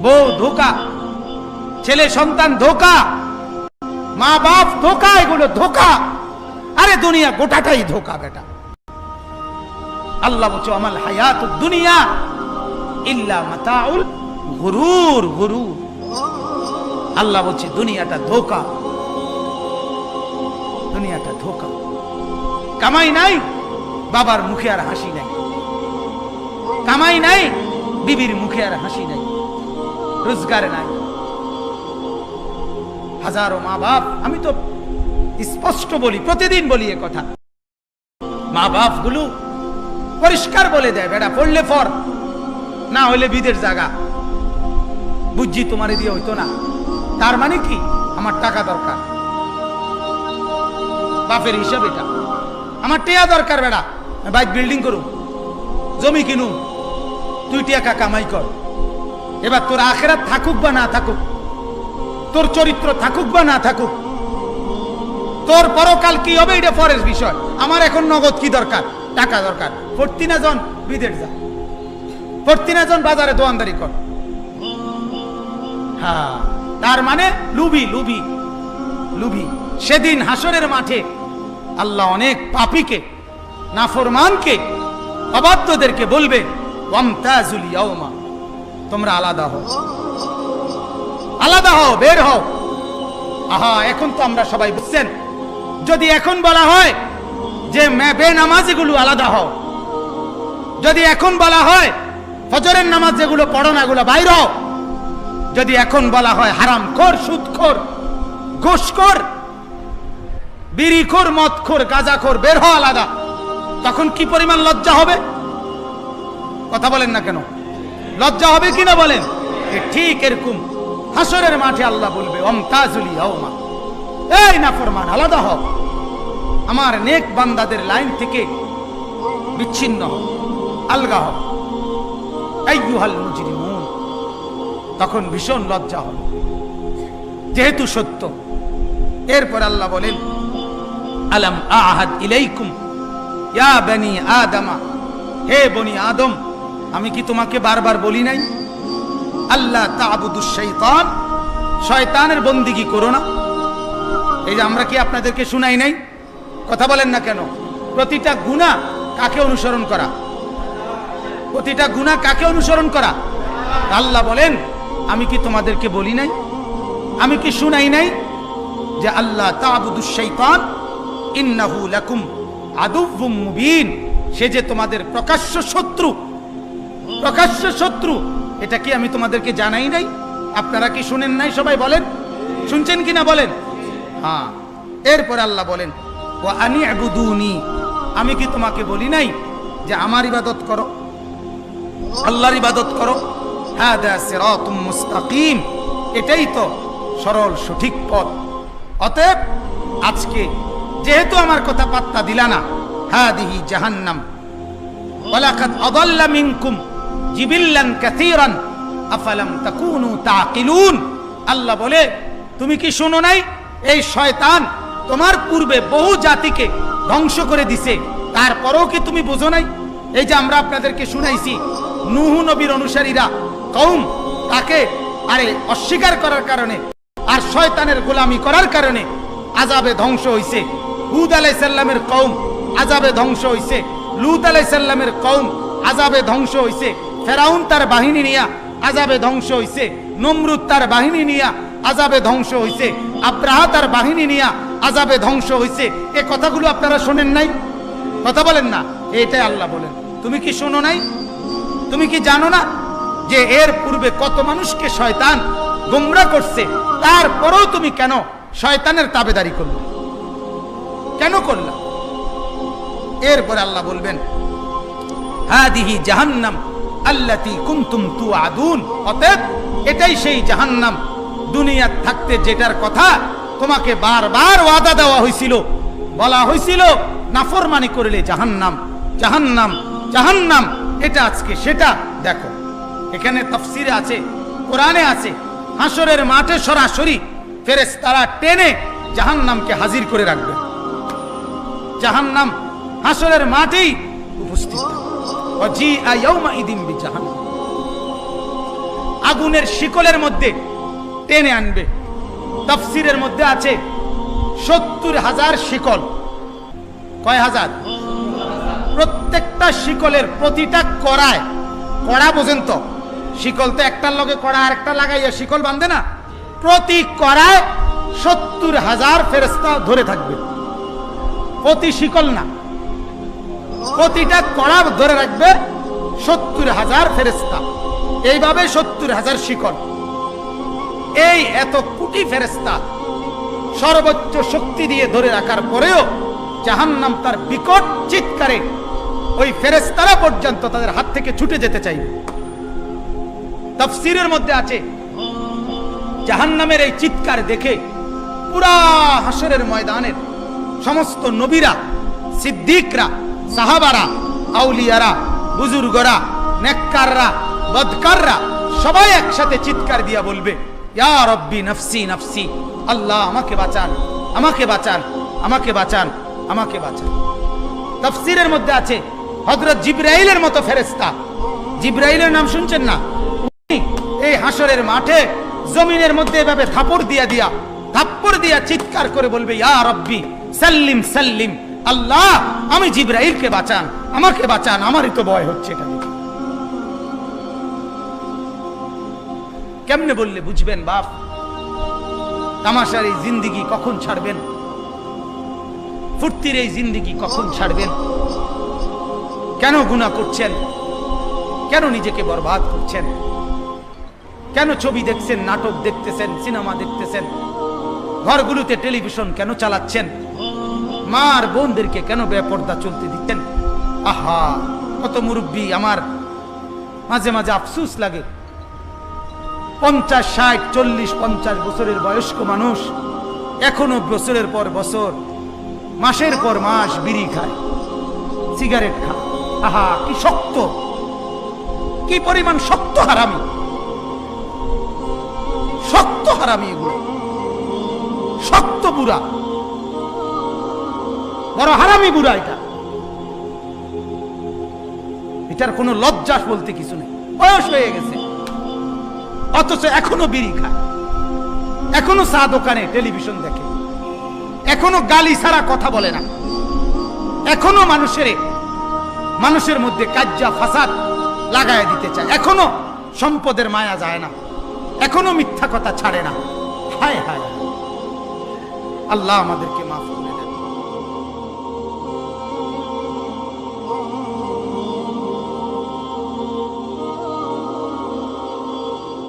বউ ধোকা, ছেলে সন্তান ধোকা, মা বাপ ধোকা, এগুলো ধোকা। আরে দুনিয়া গোটাটাই ধোকা বেটা। আল্লাহ বলছে আমাল হায়াতুদ দুনিয়া ইল্লা মাতাউল গুরুর। গুরুর, আল্লাহ বলছে দুনিয়াটা ধোকা, দুনিয়াটা ধোকা। কামাই নাই, বাবার মুখে আর হাসি নাই। কামাই নাই, বিবির মুখে আর হাসি নাই। রোজগার নাই। হাজারো মা বাপ, আমি তো স্পষ্ট বলি, প্রতিদিন বলি এ কথা, মা বাপ গুলো পরিষ্কার বলে দেয় বেটা পড়লে ফর, না হইলে বিদের জায়গা। বুঝছি তোমারে দিয়ে হইতো না, তার মানে কি আমার টাকা দরকার। বাপের হিসাব এটা, আমার টিয়া দরকার বেটা, বাইক বিল্ডিং করুন, জমি কিনুন, তুই টাকা কামাই কর। এবার তোর আখেরাত থাকুক বা না থাকুক, তোর চরিত্র থাকুক বা না থাকুক, তোর পরকাল কি হবে এটা পরের বিষয়। আমার এখন নগদ কি দরকার? টাকা দরকার। পড়তি না জন বিদেশ যা, পড়তি না জন বাজারে দোয়ানদারি কর। হ্যাঁ, তার মানে লুবি, লুবি, লুবি। সেদিন হাসরের মাঠে আল্লাহ অনেক পাপীকে, নাফরমানকে, অবাধ্যদেরকে বলবে ওয়ামতাজুল ইয়াওমা, তোমরা আলাদা হও, আলাদা হও, বের হও। আহা, এখন তো আমরা সবাই বুঝছেন, যদি এখন বলা হয় যে বেনামাজি গুলো আলাদা হও, যদি এখন বলা হয় ফজরের নামাজ যেগুলো পড়ো না এগুলো বাইর হও, যদি এখন বলা হয় হারামখোর, সুদখোর, ঘুষখোর, বিড়িখোর, মদখোর, গাঁজাখোর, বের হও আলাদা, তখন কি পরিমাণ লজ্জা হবে? কথা বলেন না কেন? লজ্জা হবে কিনা বলেন? ঠিক এরকম হাসরের মাঠে আল্লাহ বলবে ওয়ামতাজুল ইয়াওমা, এই নাফরমান আলাদা হও, আমার নেক বান্দাদের লাইন থেকে বিচ্ছিন্ন হও, আলগা হও। আইয়ুহাল মুজরিমুন, তখন ভীষণ লজ্জা হবে, যেহেতু সত্য। এরপর আল্লাহ বলেন আলাম আহাদ ইলাইকুম ইয়া বনি আদমা, হে বনি আদম, আমি কি তোমাকে বারবার বলি নাই আল্লাহ তা'বুদুশ শাইতান, শয়তানের বন্দিগি করো না? এই যে আমরা কি আপনাদেরকে শুনাই নাই? কথা বলেন না কেন? প্রতিটা গুনাহ কাকে অনুসরণ করা? প্রতিটা গুনাহ কাকে অনুসরণ করা? আল্লাহ বলেন আমি কি তোমাদেরকে বলি নাই, আমি কি শুনাই নাই যে আল্লাহ তা'বুদুশ শাইতান ইন্নাহু লাকুম আদুউম মুবিন, সে যে তোমাদের প্রকাশ্য শত্রু, প্রকাশ্য শত্রু। এটা কি আমি তোমাদেরকে জানাই নাই? আপনারা কি শুনেন নাই? সবাই বলেন, শুনছেন কিনা বলেন? হ্যাঁ। এরপর আল্লাহ বলেন ওয়া আনি'বুদুনি, আমি কি তোমাকে বলি নাই যে আমার ইবাদত করো, আল্লাহর ইবাদত করো? হাদা সিরাতুম মুস্তাকিম, এটাই তো সরল সঠিক পথ। অতএব আজকে যেহেতু আমার কথা পাত্তা দিলা না, হাদিহি জাহান্নাম ওয়ালাকাদ আদাল্লা মিনকুম জিবিল্লান কাসীরান আফালাম তাকুনু তাকিলুন। আল্লাহ বলে তুমি কি শোনো নাই, এই শয়তান তোমার পূর্বে বহু জাতিকে ধ্বংস করে দিছে, তারপরেও কি তুমি বোঝো নাই? এই যে আমরা আপনাদেরকে শুনাইছি, নূহ নবীর অনুসারীরা কওম তাকে অস্বীকার করার কারণে আর শয়তানের গোলামি করার কারণে আযাবে ধ্বংস হইছে। হুদ আলাইহিস সালামের কওম আযাবে ধ্বংস হইছে, লূত আলাইহিস সালামের কওম আযাবে ধ্বংস হইছে, ফেরাউন তার বাহিনী নিয়ে আযাবে ধ্বংস হইছে, নমরুদ তার বাহিনী নিয়ে আযাবে ধ্বংস হইছে, আব্রাহা তার বাহিনী নিয়ে আযাবে ধ্বংস হইছে। এই কথাগুলো আপনারা শোনেন নাই? কথা বলেন না। এটাই আল্লাহ বলেন তুমি কি শোনো নাই? তুমি কি জানো না যে এর পূর্বে কত মানুষকে শয়তান গোমরা করছে, তারপরেও তুমি কেন শয়তানের তাবেদারি করলে? কেন করলা? এরপরে আল্লাহ বলবেন হাদিহি জাহান্নাম আল্লাতী কুনতুম তুআদুন, অতএব এটাই সেই জাহান্নাম দুনিয়ার থাকতে যেটার কথা তোমাকে বারবার ওয়াদা দেওয়া হয়েছিল, বলা হয়েছিল নাফরমানি করলে জাহান্নাম, জাহান্নাম, জাহান্নাম। এটা আজকে সেটা। দেখো এখানে তাফসিরে আছে, কোরআনে আছে, হাসরের মাঠে সরাসরি ফেরেশতারা টেনে জাহান্নামকে হাজির করে রাখবে। জাহান্নাম হাসরের মাঠেই উপস্থিত। আগুনের শিকলের মধ্যে টেনে আনবে। তাফসীরের মধ্যে আছে 70,000 শিকল। কয় হাজার? প্রত্যেকটা শিকলের প্রতিটা কড়ায়, কড়া পর্যন্ত, শিকল তো একটার লগে কড়া আরেকটা লাগাইয়া শিকল বাঁধে না, প্রতি কড়ায় 70,000 ফেরেশতা ধরে থাকবে। প্রতি শিকল না, প্রতিটা কড়া ধরে রাখবে 70,000 ফেরেশতা। এইভাবে 70,000 শিকল। এই এত কোটি ফেরেশতা সর্বোচ্চ শক্তি দিয়ে ধরে রাখার পরেও জাহান্নাম তার বিকট চিৎকারে ওই ফেরেশতারা পর্যন্ত তাদের হাত থেকে ছুটে যেতে চাইবে। তাফসীরের মধ্যে আছে জাহান্নামের এই চিৎকার দেখে পুরা হাসরের ময়দানের সমস্ত নবীরা, সিদ্দিকরা, সাহাবারা, আউলিয়ারা, বুজুর্গরা, নেককাররা, বদকাররা সবাই একসাথে চিৎকার দিয়া বলবে, ইয়া রব্বি নফসি নফসি, আল্লাহ আমাকে বাঁচান, আমাকে বাঁচান, আমাকে বাঁচান, আমাকে বাঁচান। তাফসীরের মধ্যে আছে হযরত জিবরাইলের মতো ফেরেশতা, জিবরাইলের নাম শুনছেন না? এই হাসরের মাঠে জমিনের মধ্যে এভাবে থাপ্পড় দিয়া চিৎকার করে বলবে, ইয়া রব্বি সাল্লিম সাল্লিম, আল্লাহ আমি জিবরাইলকে বাঁচান, আমাকে বাঁচান, আমারই তো ভয় হচ্ছে। এটা কেমনে বললে বুঝবেন বাপ? তামাশার এই জিন্দেগি কখন ছাড়বেন? ফুর্তির এই জিন্দেগি কখন ছাড়বেন? কেন গুনাহ করছেন? কেন নিজেকে বরবাদ করছেন? কেন ছবি দেখছেন, নাটক দেখতেছেন, সিনেমা দেখতেছেন? ঘরগুলোতে টেলিভিশন কেন চালাচ্ছেন? মার বোনদেরকে কেন বেপর্দা চলতে দিচ্ছেন? আহা, কত মুরব্বী, আমার মাঝে মাঝে আফসোস লাগে। 50, 60, 40, 50 বছরের বয়স্ক মানুষ এখনো বছরের পর বছর, মাসের পর মাস বিড়ি খায়, সিগারেট খায়। আহা, কি শক্ত, কি পরিমাণ শক্ত হারামি, শক্ত হারামি, এগুলো শক্ত বুড়া, বড় হারামি বুড়া। এটার কোনো লজ্জা বলতে কিছু নেই, বয়স হয়ে গেছে অথচ এখনো বিড়ি খায়, এখনো চা দোকানে টেলিভিশন দেখে, এখনো গালি ছাড়া কথা বলে না, এখনো মানুষের মধ্যে কাজ্জা ফাসাদ লাগায় দিতে চায়, এখনো সম্পদের মায়া যায় না, এখনো মিথ্যা কথা ছাড়ে না। হায় হায়, আল্লাহ আমাদেরকে মাফ করুন।